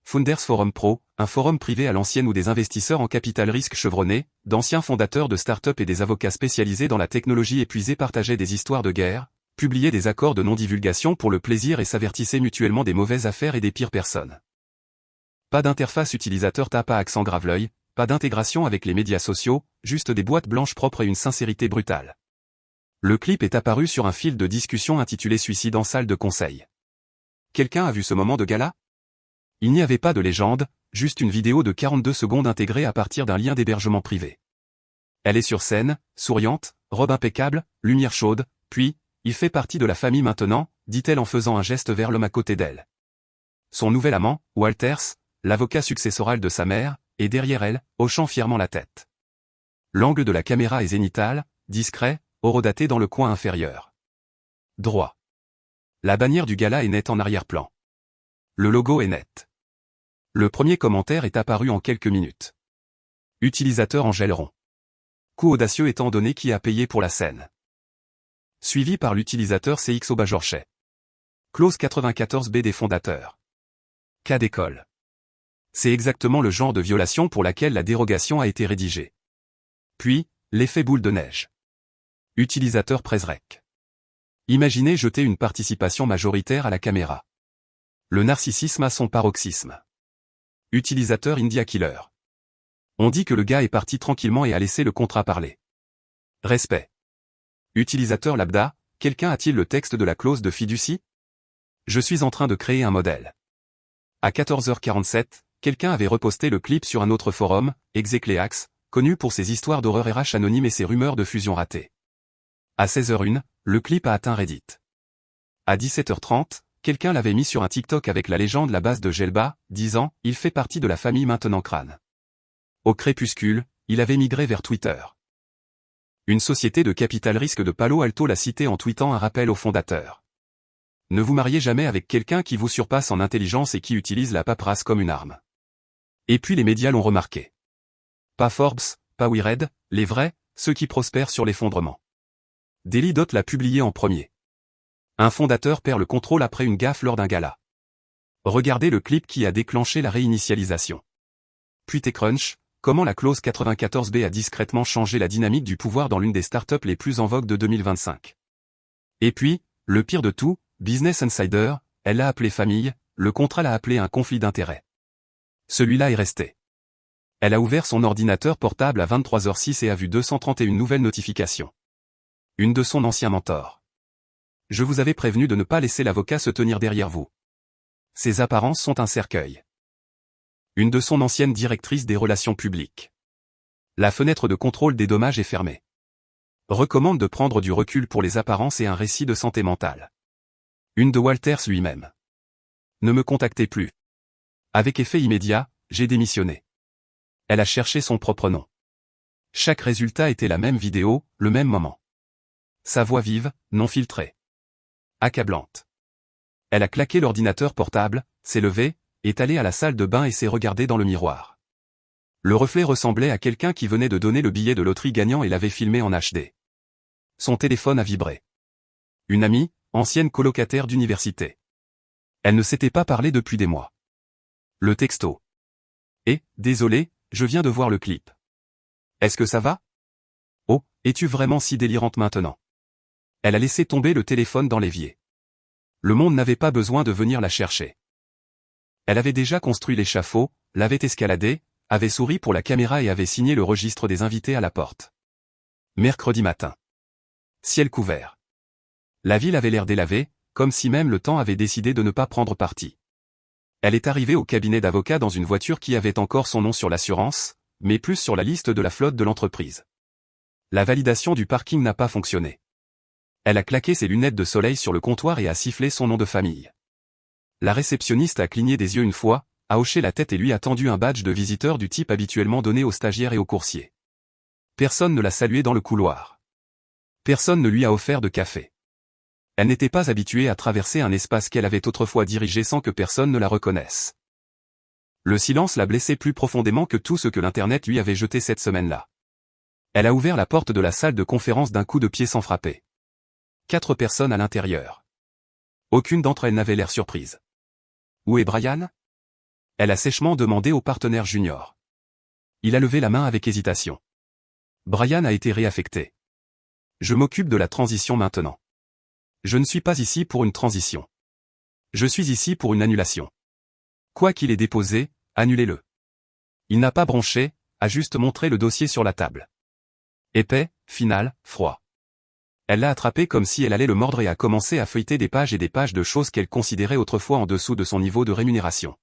Speaker 1: Founders Forum Pro, un forum privé à l'ancienne où des investisseurs en capital risque chevronnés, d'anciens fondateurs de start-up et des avocats spécialisés dans la technologie épuisée partageaient des histoires de guerre, publiaient des accords de non-divulgation pour le plaisir et s'avertissaient mutuellement des mauvaises affaires et des pires personnes. Pas d'interface utilisateur tape à accent grave-l'œil, pas d'intégration avec les médias sociaux, juste des boîtes blanches propres et une sincérité brutale. Le clip est apparu sur un fil de discussion intitulé Suicide en salle de conseil. Quelqu'un a vu ce moment de gala? Il n'y avait pas de légende, juste une vidéo de 42 secondes intégrée à partir d'un lien d'hébergement privé. Elle est sur scène, souriante, robe impeccable, lumière chaude, puis, il fait partie de la famille maintenant, dit-elle en faisant un geste vers l'homme à côté d'elle. Son nouvel amant, Walters, l'avocat successoral de sa mère, est derrière elle, hochant fièrement la tête. L'angle de la caméra est zénithal, discret, horodaté dans le coin inférieur. Droit. La bannière du gala est nette en arrière-plan. Le logo est net. Le premier commentaire est apparu en quelques minutes. Utilisateur Angèle Rond. Coup audacieux étant donné qui a payé pour la scène. Suivi par l'utilisateur CX Bajorchet. Clause 94B des fondateurs. Cas d'école. C'est exactement le genre de violation pour laquelle la dérogation a été rédigée. Puis, l'effet boule de neige. Utilisateur Presrec. Imaginez jeter une participation majoritaire à la caméra. Le narcissisme a son paroxysme. Utilisateur India Killer. On dit que le gars est parti tranquillement et a laissé le contrat parler. Respect. Utilisateur lambda, quelqu'un a-t-il le texte de la clause de fiducie? Je suis en train de créer un modèle. À 14h47, quelqu'un avait reposté le clip sur un autre forum, Execleax, connu pour ses histoires d'horreur RH anonymes et ses rumeurs de fusion ratées. À 16h01, le clip a atteint Reddit. À 17h30, quelqu'un l'avait mis sur un TikTok avec la légende la base de Gelba, disant « Il fait partie de la famille maintenant crâne ». Au crépuscule, il avait migré vers Twitter. Une société de capital risque de Palo Alto l'a cité en tweetant un rappel aux fondateurs. Ne vous mariez jamais avec quelqu'un qui vous surpasse en intelligence et qui utilise la paperasse comme une arme. Et puis les médias l'ont remarqué. Pas Forbes, pas Wired, les vrais, ceux qui prospèrent sur l'effondrement. Daily Dot l'a publié en premier. Un fondateur perd le contrôle après une gaffe lors d'un gala. Regardez le clip qui a déclenché la réinitialisation. Puis TechCrunch, comment la clause 94B a discrètement changé la dynamique du pouvoir dans l'une des startups les plus en vogue de 2025. Et puis, le pire de tout, Business Insider, elle l'a appelé famille, le contrat l'a appelé un conflit d'intérêts. Celui-là est resté. Elle a ouvert son ordinateur portable à 23h06 et a vu 231 nouvelles notifications. Une de son ancien mentor. Je vous avais prévenu de ne pas laisser l'avocat se tenir derrière vous. Ses apparences sont un cercueil. Une de son ancienne directrice des relations publiques. La fenêtre de contrôle des dommages est fermée. Recommande de prendre du recul pour les apparences et un récit de santé mentale. Une de Walters lui-même. Ne me contactez plus. Avec effet immédiat, j'ai démissionné. Elle a cherché son propre nom. Chaque résultat était la même vidéo, le même moment. Sa voix vive, non filtrée. Accablante. Elle a claqué l'ordinateur portable, s'est levée, est allée à la salle de bain et s'est regardée dans le miroir. Le reflet ressemblait à quelqu'un qui venait de donner le billet de loterie gagnant et l'avait filmé en HD. Son téléphone a vibré. Une amie, ancienne colocataire d'université. Elle ne s'était pas parlé depuis des mois. Le texto. Désolé, je viens de voir le clip. Est-ce que ça va? Oh, es-tu vraiment si délirante maintenant? Elle a laissé tomber le téléphone dans l'évier. Le monde n'avait pas besoin de venir la chercher. Elle avait déjà construit l'échafaud, l'avait escaladé, avait souri pour la caméra et avait signé le registre des invités à la porte. Mercredi matin. Ciel couvert. La ville avait l'air délavée, comme si même le temps avait décidé de ne pas prendre parti. Elle est arrivée au cabinet d'avocat dans une voiture qui avait encore son nom sur l'assurance, mais plus sur la liste de la flotte de l'entreprise. La validation du parking n'a pas fonctionné. Elle a claqué ses lunettes de soleil sur le comptoir et a sifflé son nom de famille. La réceptionniste a cligné des yeux une fois, a hoché la tête et lui a tendu un badge de visiteur du type habituellement donné aux stagiaires et aux coursiers. Personne ne l'a salué dans le couloir. Personne ne lui a offert de café. Elle n'était pas habituée à traverser un espace qu'elle avait autrefois dirigé sans que personne ne la reconnaisse. Le silence l'a blessée plus profondément que tout ce que l'Internet lui avait jeté cette semaine-là. Elle a ouvert la porte de la salle de conférence d'un coup de pied sans frapper. 4 personnes à l'intérieur. Aucune d'entre elles n'avait l'air surprise. Où est Brian? Elle a sèchement demandé au partenaire junior. Il a levé la main avec hésitation. Brian a été réaffecté. Je m'occupe de la transition maintenant. Je ne suis pas ici pour une transition. Je suis ici pour une annulation. Quoi qu'il ait déposé, annulez-le. Il n'a pas bronché, a juste montré le dossier sur la table. Épais, final, froid. Elle l'a attrapé comme si elle allait le mordre et a commencé à feuilleter des pages et des pages de choses qu'elle considérait autrefois en dessous de son niveau de rémunération.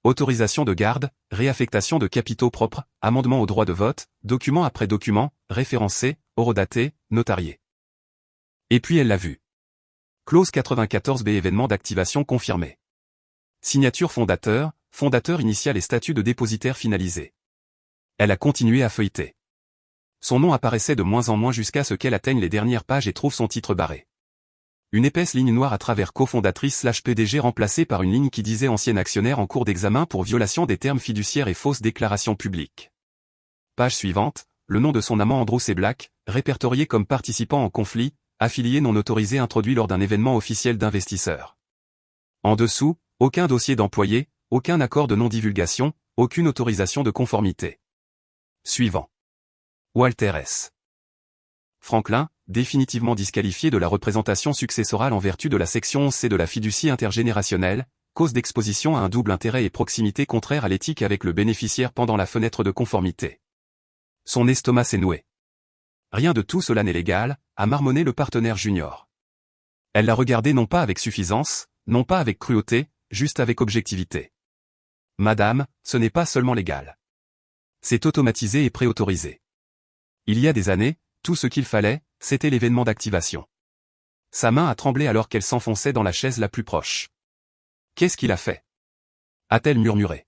Speaker 1: Autorisation de garde, réaffectation de capitaux propres, amendement au droit de vote, document après document, référencé, horodaté, notarié. Et puis elle l'a vu. Clause 94B événement d'activation confirmé. Signature fondateur initial et statut de dépositaire finalisé. Elle a continué à feuilleter. Son nom apparaissait de moins en moins jusqu'à ce qu'elle atteigne les dernières pages et trouve son titre barré. Une épaisse ligne noire à travers cofondatrice/PDG remplacée par une ligne qui disait ancien actionnaire en cours d'examen pour violation des termes fiduciaires et fausse déclaration publique. Page suivante, le nom de son amant Andrew C. Black, répertorié comme participant en conflit, affilié non autorisé introduit lors d'un événement officiel d'investisseurs. En dessous, aucun dossier d'employé, aucun accord de non-divulgation, aucune autorisation de conformité. Suivant. Walter S. Franklin, définitivement disqualifié de la représentation successorale en vertu de la section 11C de la fiducie intergénérationnelle, cause d'exposition à un double intérêt et proximité contraire à l'éthique avec le bénéficiaire pendant la fenêtre de conformité. Son estomac s'est noué. Rien de tout cela n'est légal, a marmonné le partenaire junior. Elle l'a regardé non pas avec suffisance, non pas avec cruauté, juste avec objectivité. Madame, ce n'est pas seulement légal. C'est automatisé et préautorisé. Il y a des années, tout ce qu'il fallait, c'était l'événement d'activation. Sa main a tremblé alors qu'elle s'enfonçait dans la chaise la plus proche. Qu'est-ce qu'il a fait? A-t-elle murmuré.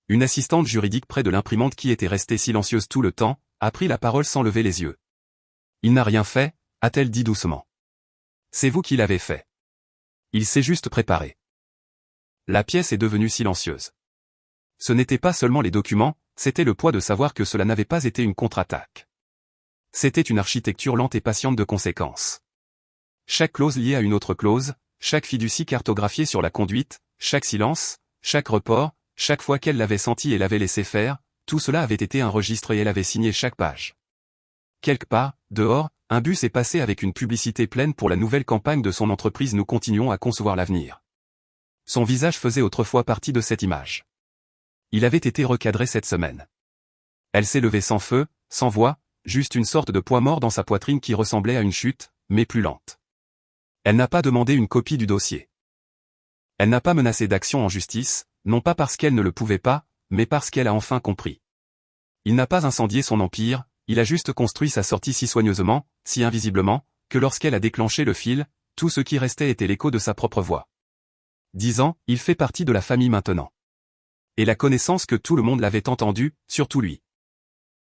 Speaker 1: Une assistante juridique près de l'imprimante qui était restée silencieuse tout le temps, a pris la parole sans lever les yeux. Il n'a rien fait, a-t-elle dit doucement. C'est vous qui l'avez fait. Il s'est juste préparé. La pièce est devenue silencieuse. Ce n'était pas seulement les documents, c'était le poids de savoir que cela n'avait pas été une contre-attaque. C'était une architecture lente et patiente de conséquences. Chaque clause liée à une autre clause, chaque fiducie cartographiée sur la conduite, chaque silence, chaque report, chaque fois qu'elle l'avait senti et l'avait laissé faire, tout cela avait été enregistré et elle avait signé chaque page. Quelque part, dehors, un bus est passé avec une publicité pleine pour la nouvelle campagne de son entreprise Nous continuons à concevoir l'avenir. Son visage faisait autrefois partie de cette image. Il avait été recadré cette semaine. Elle s'est levée sans feu, sans voix, juste une sorte de poids mort dans sa poitrine qui ressemblait à une chute, mais plus lente. Elle n'a pas demandé une copie du dossier. Elle n'a pas menacé d'action en justice, non pas parce qu'elle ne le pouvait pas, mais parce qu'elle a enfin compris. Il n'a pas incendié son empire, il a juste construit sa sortie si soigneusement, si invisiblement, que lorsqu'elle a déclenché le fil, tout ce qui restait était l'écho de sa propre voix. 10 ans, il fait partie de la famille maintenant. Et la connaissance que tout le monde l'avait entendu, surtout lui.